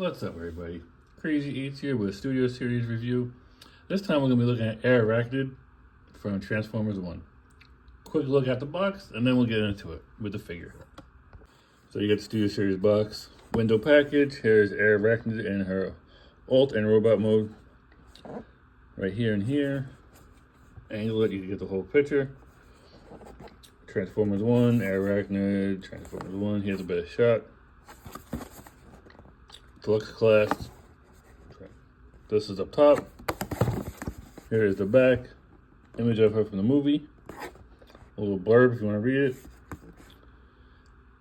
What's up, everybody? Crazy Eats here with a Studio Series review. This time we're going to be looking at Airachnid from Transformers 1. Quick look at the box, and then we'll get into it with the figure. So you get the Studio Series box, window package. Here's Airachnid in her alt and robot mode. Right here and here. Angle it, you can get the whole picture. Transformers 1, Airachnid, Transformers 1. Here's a better shot. Deluxe class. This is up top. Here is the back. Image of her from the movie. A little blurb if you want to read it.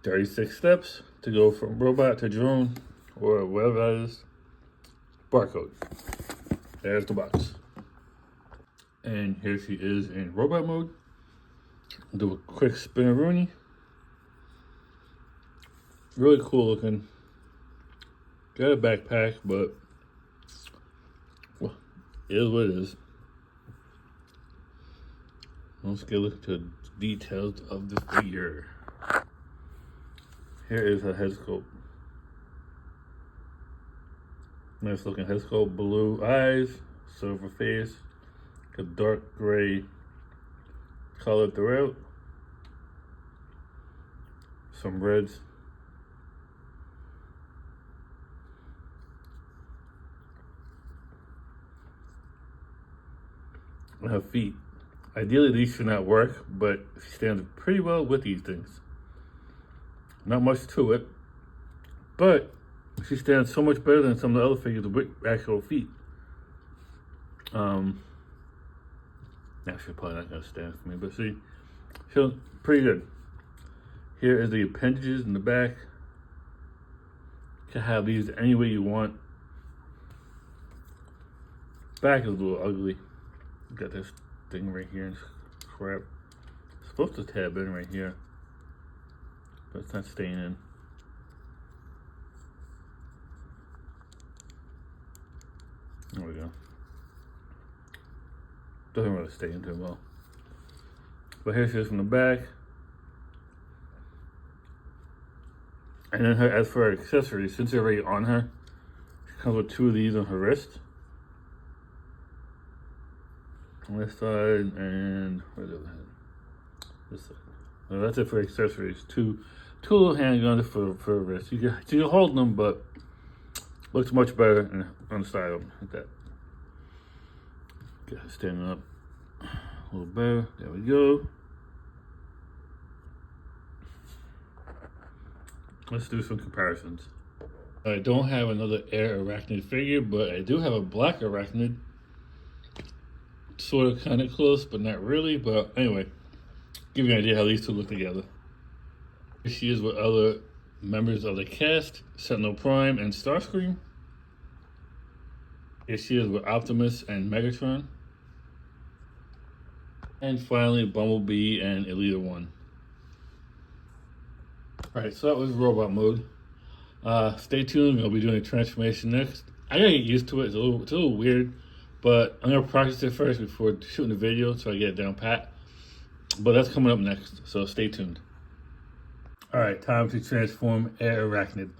36 steps to go from robot to drone or whatever that is. Barcode. There's the box. And here she is in robot mode. Do a quick spin-a-rooney. Really cool looking. Got a backpack, but well, it is what it is. Let's get a look at the details of the figure. Here is her head sculpt. Nice looking head sculpt, blue eyes, silver face, a dark gray color throughout, some reds. Her feet. Ideally, these should not work, but she stands pretty well with these things. Not much to it, but she stands so much better than some of the other figures with actual feet. Now she's probably not gonna stand for me, but see, she's pretty good. Here is the appendages in the back. You can have these any way you want. Back is a little ugly. Got this thing right here, crap. It's supposed to tab in right here, but it's not staying in. There we go. Doesn't really stay in too well. But here she is from the back. And then as for her accessories, since they're already on her, she comes with 2 of these on her wrist. On this side, and where's the other hand? This side. Well, that's it for accessories. Two little handguns for a wrist. You can hold them, but looks much better on the side of them like that. Get her standing up a little better. There we go. Let's do some comparisons. I don't have another Airachnid figure, but I do have a black Airachnid. Sort of, kind of close, but not really. But anyway, give you an idea how these two look together. Here she is with other members of the cast, Sentinel Prime and Starscream. Here she is with Optimus and Megatron. And finally, Bumblebee and Elita 1. Alright, so that was robot mode. Stay tuned, I'll be doing a transformation next. I gotta get used to it, it's a little weird. But I'm going to practice it first before shooting the video so I get it down pat. But that's coming up next, so stay tuned. Alright, time to transform Airachnid.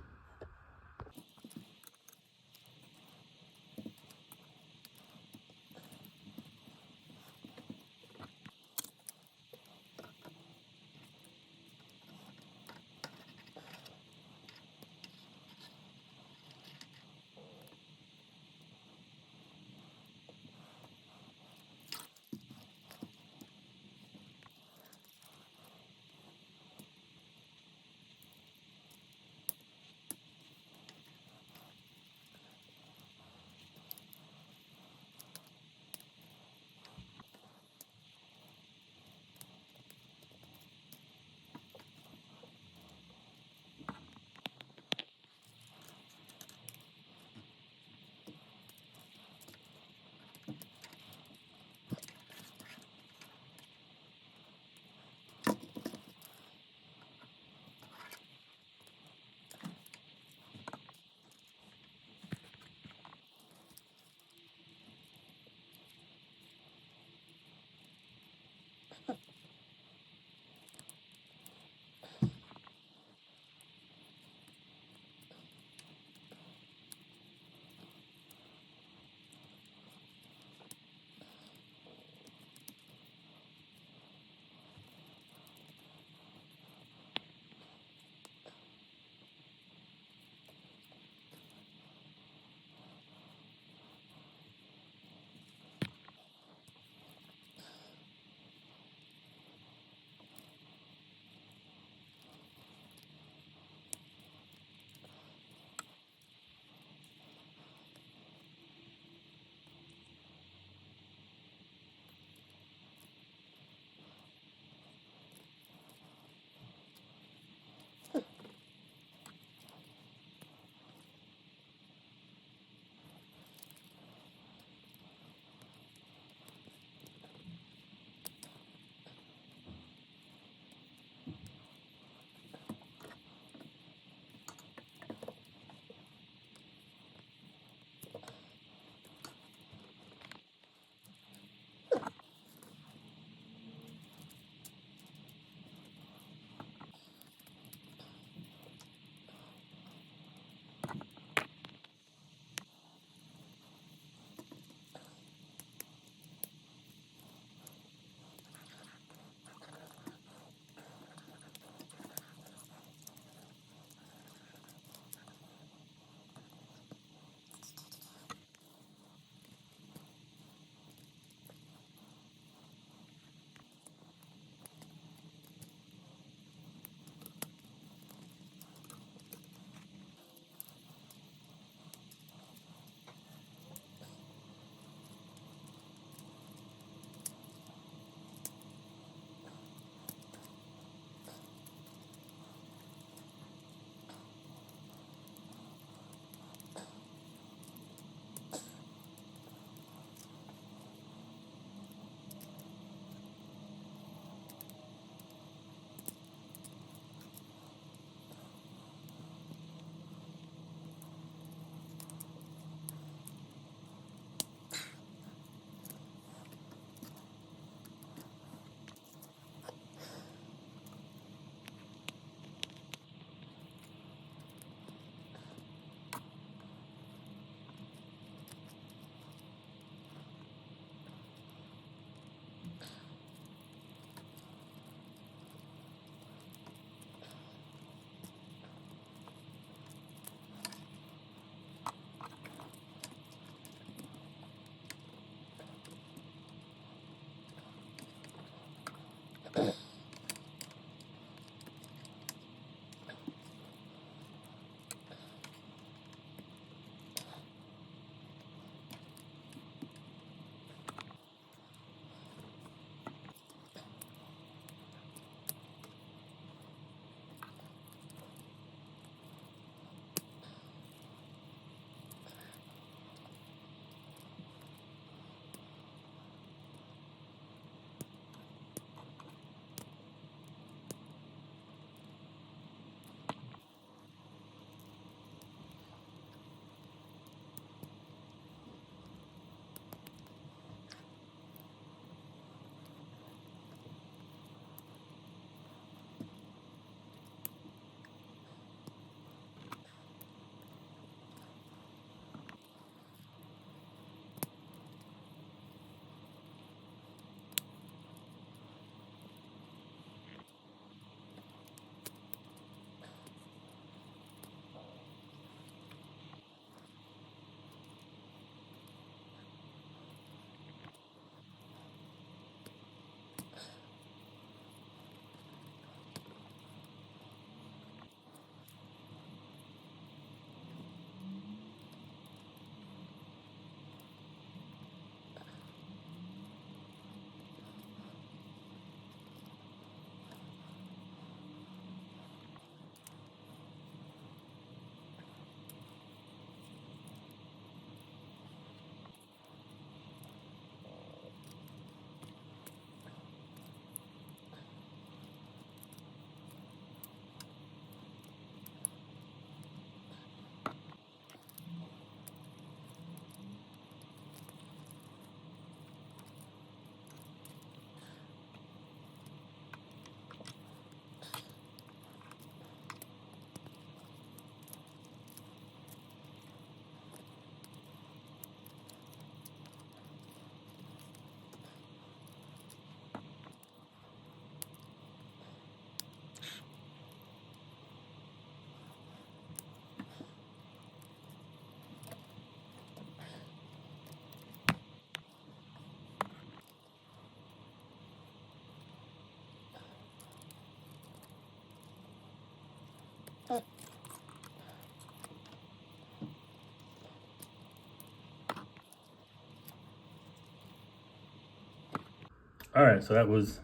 All right, so that was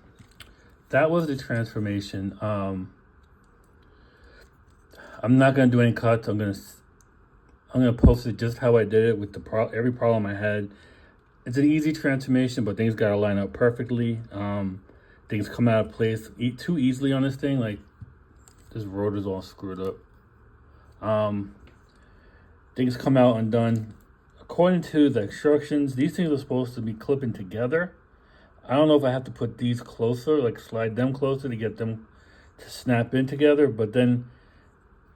the transformation. I'm not gonna do any cuts. I'm gonna post it just how I did it with every problem I had. It's an easy transformation, but things gotta line up perfectly. Things come out of place too easily on this thing. Like this rotor's all screwed up. Things come out undone. According to the instructions, these things are supposed to be clipping together. I don't know if I have to put these closer, like slide them closer to get them to snap in together, but then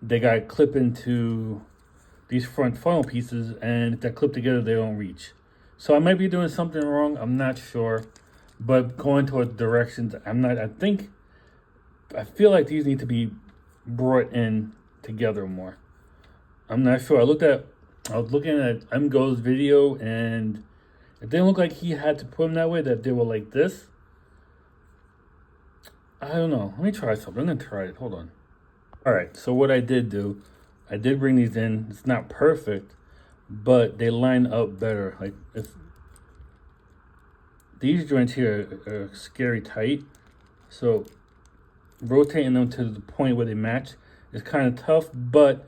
they got to clip into these front funnel pieces, and if they're clipped together, they don't reach. So I might be doing something wrong. I'm not sure, but going towards directions, I feel like these need to be brought in together more. I'm not sure. I was looking at MGo's video, and it didn't look like he had to put them that way, that they were like this. I don't know. Let me try something. I'm going to try it. Hold on. All right. So what I did do, I did bring these in. It's not perfect, but they line up better. Like these joints here are scary tight. So rotating them to the point where they match is kind of tough, but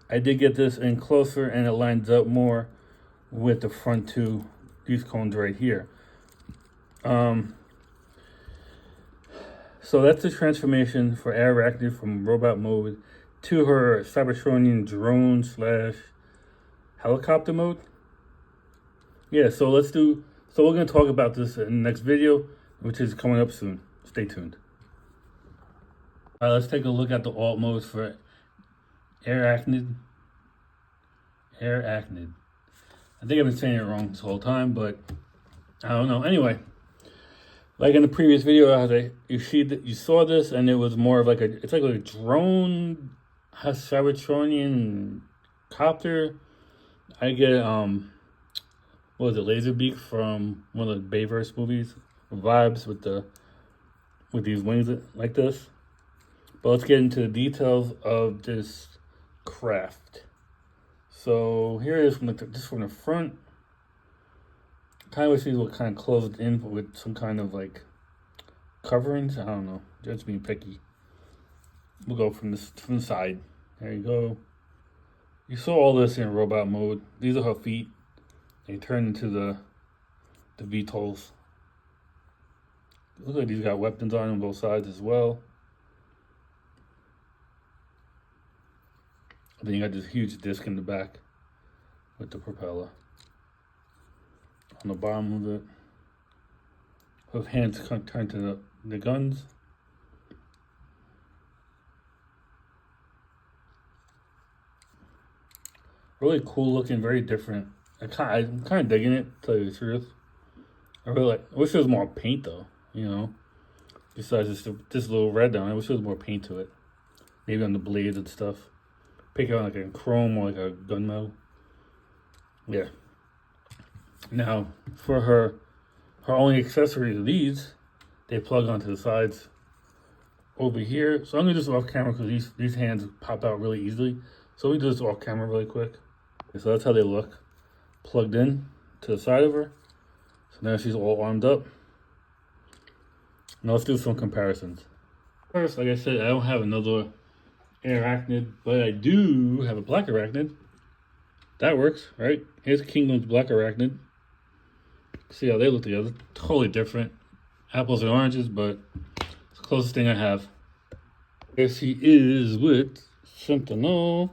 I did get this in closer and it lines up more with the front two, these cones right here. So that's the transformation for Airachnid from robot mode to her Cybertronian drone / helicopter mode. Yeah, so we're going to talk about this in the next video, which is coming up soon. Stay tuned. All right, let's take a look at the alt modes for Airachnid. Airachnid. I think I've been saying it wrong this whole time, but I don't know. Anyway, like in the previous video, you saw this, and it was more of it's like a drone, Cybertronian copter. I get what was it, Laserbeak from one of the Bayverse movies, vibes with with these wings like this. But let's get into the details of this craft. So here it is from just from the front. Kind of wish these were kind of closed in with some kind of like coverings. I don't know. Just being picky. We'll go from the side. There you go. You saw all this in robot mode. These are her feet. They turn into the VTOLs. Looks like these got weapons on both sides as well. And then you got this huge disc in the back with the propeller. On the bottom of it, her hands turn to the guns. Really cool looking, very different. I'm kind of digging it, to tell you the truth. I wish there was more paint though, you know. Besides this little red down, I wish there was more paint to it. Maybe on the blades and stuff. Pick it on like a chrome or like a gunmetal. Yeah. Now, for her only accessories are these. They plug onto the sides over here. So I'm gonna do this off camera because these hands pop out really easily. So we do this off camera really quick. Okay, so that's how they look. Plugged in to the side of her. So now she's all armed up. Now let's do some comparisons. First, like I said, I don't have another Airachnid, but I do have a black Airachnid. That works, right? Here's Kingdom's black Airachnid. See how they look together. Totally different. Apples and oranges, but it's the closest thing I have. Here she is with Sentinel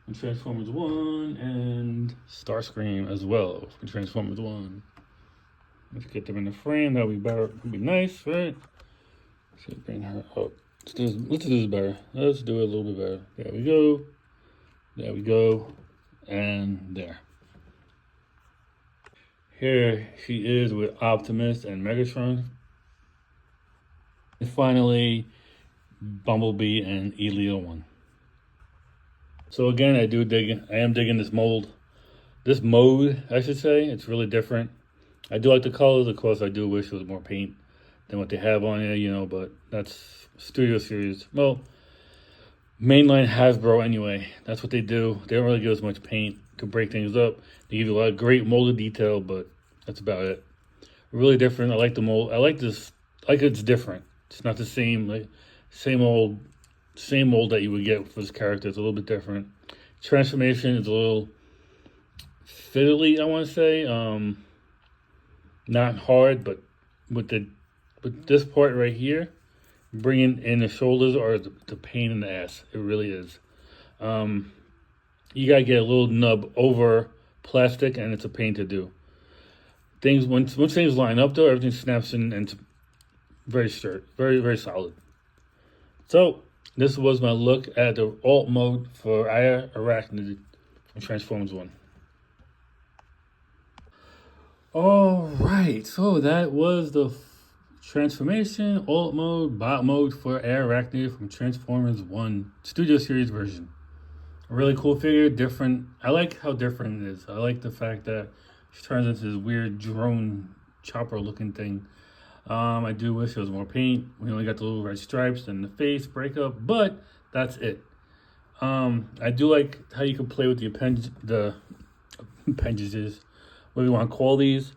from Transformers 1 and Starscream as well from Transformers 1. Let's get them in the frame. That'll be better. That'll be nice, right? Let's bring her up. Let's do this better. Let's do it a little bit better. There we go. There we go. And there. Here she is with Optimus and Megatron. And finally, Bumblebee and Elio 1. So again, I am digging this mold. This mode, I should say. It's really different. I do like the colors. Of course, I do wish there was more paint than what they have on here, you know, but that's Studio Series. Well, mainline Hasbro anyway. That's what they do. They don't really give us much paint to break things up. They give you a lot of great molded detail, but that's about it. Really different. I like the mold. I like this. Like it's different. It's not the same, like same mold that you would get for this character. It's a little bit different. Transformation is a little fiddly, I want to say. Not hard, but with this part right here, bringing in the shoulders are the pain in the ass. It really is. You gotta get a little nub over plastic, and it's a pain to do. Once things line up though, everything snaps in and it's very straight, very, very solid. So this was my look at the alt mode for Airachnid from Transformers 1. All right, so that was the transformation, alt mode, bot mode for Airachnid from Transformers 1 Studio Series version. A really cool figure, different. I like how different it is. I like the fact that she turns into this weird drone chopper looking thing. I do wish there was more paint. We only got the little red stripes and the face breakup, but that's it. I do like how you can play with the appendages, whatever you want to call these.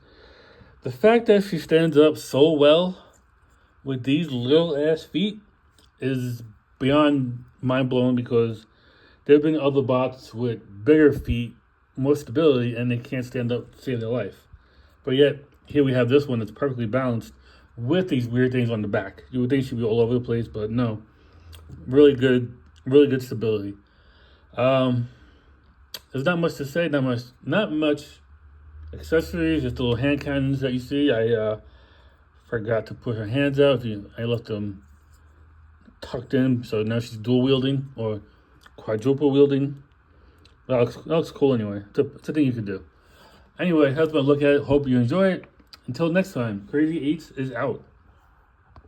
The fact that she stands up so well with these little ass feet is beyond mind-blowing, because there have been other bots with bigger feet, more stability, and they can't stand up to save their life. But yet, here we have this one that's perfectly balanced with these weird things on the back. You would think she'd be all over the place, but no. Really good stability. There's not much to say, not much accessories, just the little hand cannons that you see. I forgot to put her hands out. I left them tucked in, so now she's dual wielding or quadruple wielding. That looks cool anyway. It's a thing you can do. Anyway, that's my look at it. Hope you enjoy it. Until next time, Crazy Eights is out.